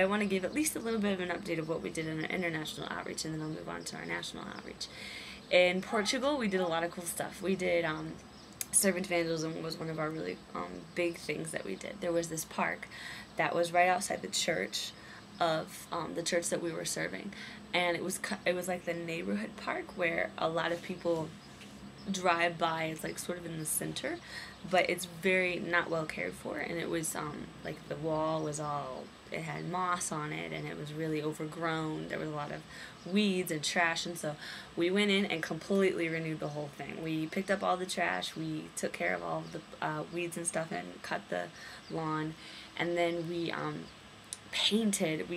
I want to give at least a little bit of an update of what we did in our international outreach, and then I'll move on to our national outreach. In Portugal, we did a lot of cool stuff. We did servant evangelism was one of our really big things that we did. There was this park that was right outside the church of the church that we were serving, and it was like the neighborhood park where a lot of people drive by. It's like sort of in the center, but it's very not well cared for, and it was like the wall was all, it had moss on it, and it was really overgrown. There was a lot of weeds and trash, and so we went in and completely renewed the whole thing. We picked up all the trash, we took care of all of the weeds and stuff, and cut the lawn, and then we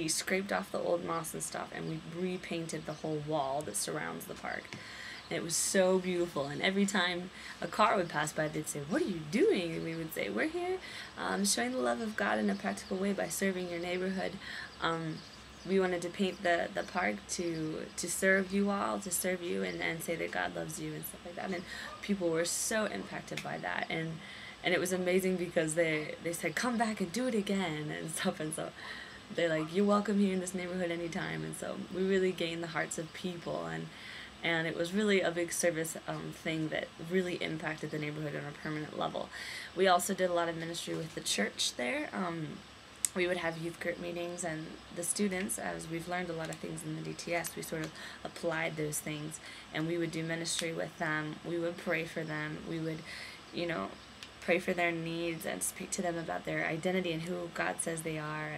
scraped off the old moss and stuff, and we repainted the whole wall that surrounds the park. And it was so beautiful, and every time a car would pass by, they'd say, "What are you doing?" And we would say, "We're here showing the love of God in a practical way by serving your neighborhood." We wanted to paint the park to serve you all, to serve you, and say that God loves you and stuff like that. And people were so impacted by that, and it was amazing because they said, "Come back and do it again," and stuff. And so they're like, "You're welcome here in this neighborhood anytime." And so we really gained the hearts of people, and it was really a big service thing that really impacted the neighborhood on a permanent level. We also did a lot of ministry with the church there. We would have youth group meetings, and the students, as we've learned a lot of things in the DTS, we sort of applied those things, and we would do ministry with them. We would pray for them. We would, pray for their needs and speak to them about their identity and who God says they are,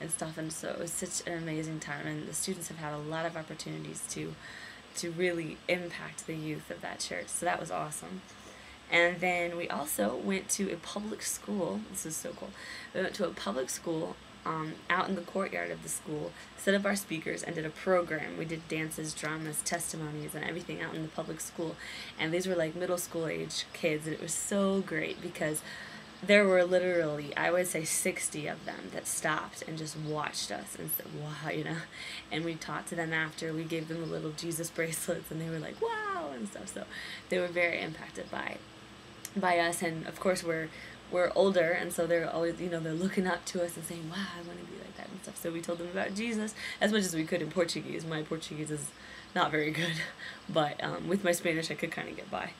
and stuff. And so it was such an amazing time, and the students have had a lot of opportunities to really impact the youth of that church. So that was awesome. And then we also went to a public school. This is so cool. We went to a public school out in the courtyard of the school, set up our speakers, and did a program. We did dances, dramas, testimonies, and everything out in the public school. And these were like middle school age kids, and it was so great because there were literally, I would say 60 of them that stopped and just watched us and said, "Wow," and we talked to them after. We gave them the little Jesus bracelets, and they were like, "Wow," and stuff. So they were very impacted by us, and of course we're older, and so they're always, they're looking up to us and saying, "Wow, I want to be like that," and stuff. So we told them about Jesus as much as we could in Portuguese. My Portuguese is not very good, but with my Spanish I could kind of get by.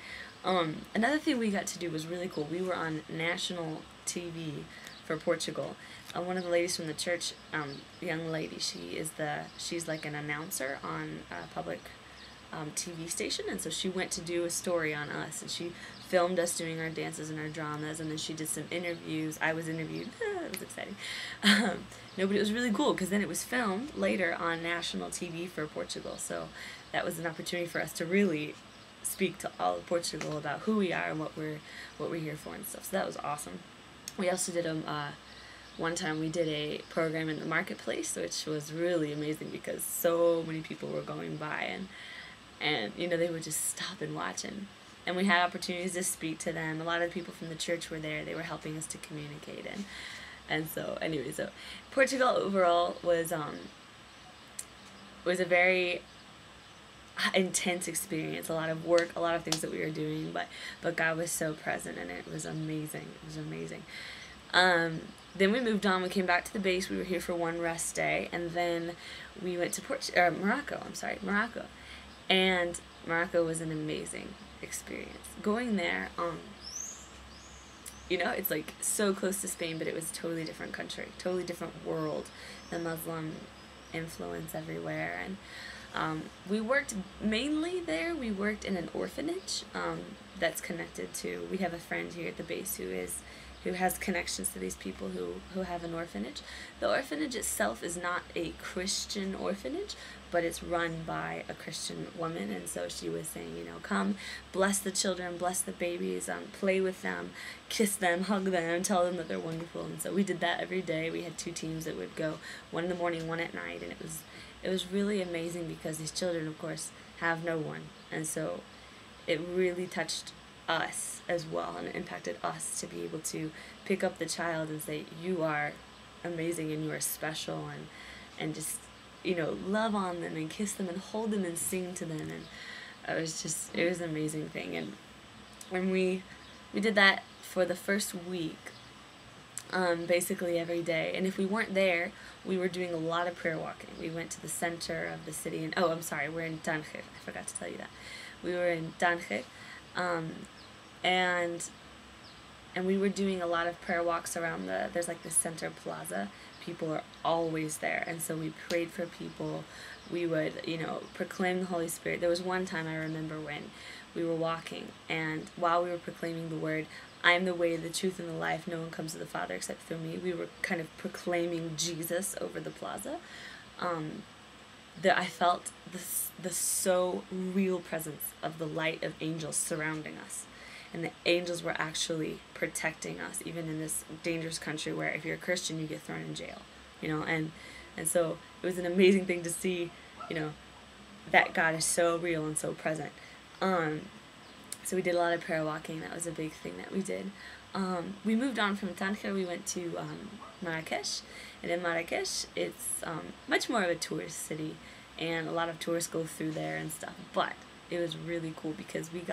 Another thing we got to do was really cool. We were on national TV for Portugal. One of the ladies from the church, young lady, she's like an announcer on a public TV station, and so she went to do a story on us, and she filmed us doing our dances and our dramas, and then she did some interviews. I was interviewed. It was exciting. No, but it was really cool because then it was filmed later on national TV for Portugal, so that was an opportunity for us to really speak to all of Portugal about who we are and what we're here for and stuff. So that was awesome. We also did one time we did a program in the marketplace, which was really amazing because so many people were going by, and they would just stop and watch, and we had opportunities to speak to them. A lot of people from the church were there. They were helping us to communicate, and so anyway, so Portugal overall was a very intense experience, a lot of work, a lot of things that we were doing, but God was so present, and it was amazing. It was amazing. Then we moved on. We came back to the base. We were here for one rest day, and then we went to Morocco. Morocco, and Morocco was an amazing experience. Going there, it's like so close to Spain, but it was a totally different country, totally different world. The Muslim influence everywhere, and we worked mainly there. We worked in an orphanage that's connected to, we have a friend here at the base who has connections to these people who have an orphanage. The orphanage itself is not a Christian orphanage, but it's run by a Christian woman, and so she was saying, come, bless the children, bless the babies, play with them, kiss them, hug them, tell them that they're wonderful. And so we did that every day. We had 2 teams that would go, one in the morning, one at night, and it was really amazing because these children, of course, have no one, and so it really touched us as well, and it impacted us to be able to pick up the child and say, "You are amazing and you are special," and just love on them and kiss them and hold them and sing to them, and it was an amazing thing. And when we did that for the first week, basically every day. And if we weren't there, we were doing a lot of prayer walking. We went to the center of the city, and I'm sorry, we're in Tanger. I forgot to tell you that. We were in Tanger, and we were doing a lot of prayer walks around there's like the center plaza. People are always there, and so we prayed for people. We would, proclaim the Holy Spirit. There was one time I remember when we were walking, and while we were proclaiming the word, I am the way, the truth, and the life. No one comes to the Father except through me. We were kind of proclaiming Jesus over the plaza. That I felt the so real presence of the light of angels surrounding us. And the angels were actually protecting us, even in this dangerous country where if you're a Christian, you get thrown in jail, and so it was an amazing thing to see, that God is so real and so present. So we did a lot of prayer walking. That was a big thing that we did. We moved on from Tanger. We went to Marrakesh, and in Marrakesh, it's much more of a tourist city, and a lot of tourists go through there and stuff. But it was really cool because we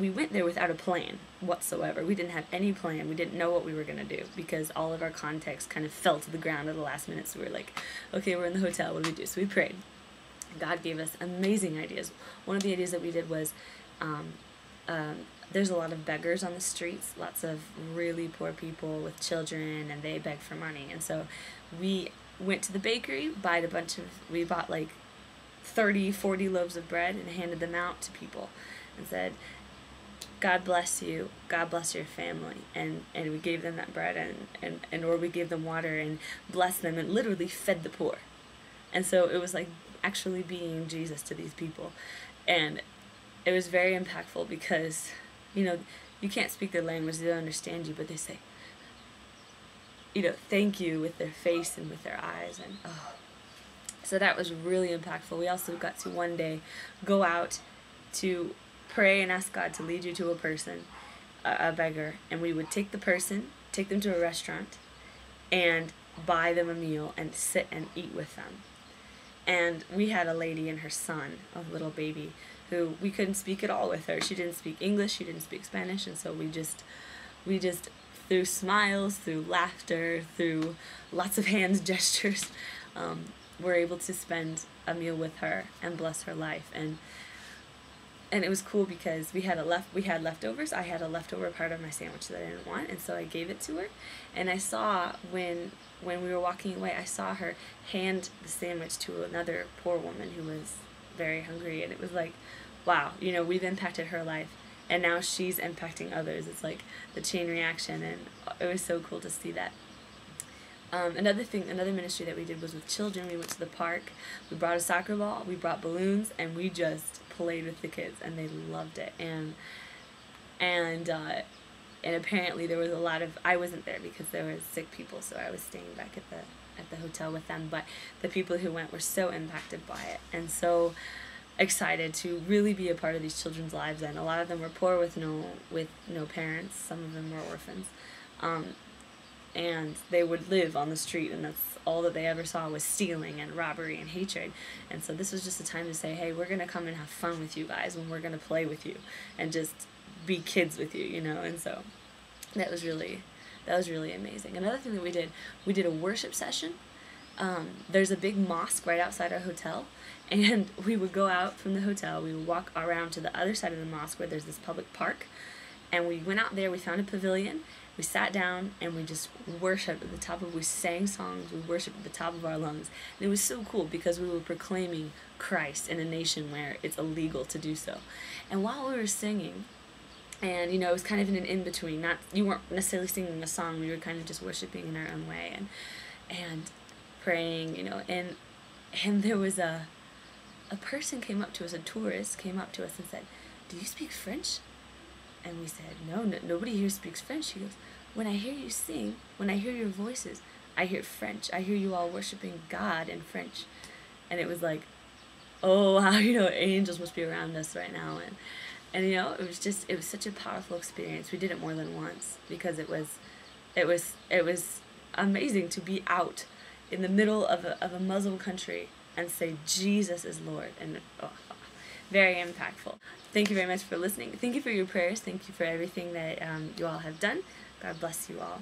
went there without a plan whatsoever. We didn't have any plan. We didn't know what we were going to do because all of our context kind of fell to the ground at the last minute. So we were like, okay, we're in the hotel. What do we do? So we prayed. God gave us amazing ideas. One of the ideas that we did was there's a lot of beggars on the streets, lots of really poor people with children, and they beg for money. And so we went to the bakery, we bought like 30, 40 loaves of bread and handed them out to people and said, God bless you, God bless your family, and we gave them that bread or we gave them water and blessed them and literally fed the poor. And so it was like actually being Jesus to these people, and it was very impactful because you can't speak their language, they don't understand you, but they say thank you with their face and with their eyes, and so that was really impactful. We also got to one day go out to pray and ask God to lead you to a person, a beggar, and we would take them to a restaurant and buy them a meal and sit and eat with them. And we had a lady and her son, a little baby, who we couldn't speak at all with her. She didn't speak English, she didn't speak Spanish, and so we just through smiles, through laughter, through lots of hands gestures, were able to spend a meal with her and bless her life. And it was cool because we had leftovers. I had a leftover part of my sandwich that I didn't want, and so I gave it to her. And I saw when we were walking away, I saw her hand the sandwich to another poor woman who was very hungry, and it was like, wow, we've impacted her life, and now she's impacting others. It's like the chain reaction, and it was so cool to see that. Another ministry that we did was with children. We went to the park, we brought a soccer ball, we brought balloons, and we just played with the kids, and they loved it. And apparently there was a lot of, I wasn't there because there were sick people, so I was staying back at the hotel with them, but the people who went were so impacted by it and so excited to really be a part of these children's lives. And a lot of them were poor with no parents. Some of them were orphans, and they would live on the street, and that's all that they ever saw was stealing and robbery and hatred. And so this was just a time to say, hey, we're going to come and have fun with you guys, and we're going to play with you and just be kids with you, and so that was really amazing. Another thing that we did a worship session. There's a big mosque right outside our hotel, and we would go out from the hotel, we would walk around to the other side of the mosque where there's this public park, and we went out there, we found a pavilion, we sat down, and we just worshipped at the top we sang songs, we worshipped at the top of our lungs. And it was so cool because we were proclaiming Christ in a nation where it's illegal to do so. And while we were singing, and it was kind of in an in-between, you weren't necessarily singing a song, we were kind of just worshiping in our own way and praying, and there was a person came up to us, a tourist came up to us and said, do you speak French? And we said, no, nobody here speaks French. She goes, when I hear you sing, when I hear your voices, I hear French. I hear you all worshiping God in French. And it was like, oh, wow, angels must be around us right now. And it was such a powerful experience. We did it more than once because it was amazing to be out in the middle of a Muslim country and say, Jesus is Lord. And very impactful. Thank you very much for listening. Thank you for your prayers. Thank you for everything that you all have done. God bless you all.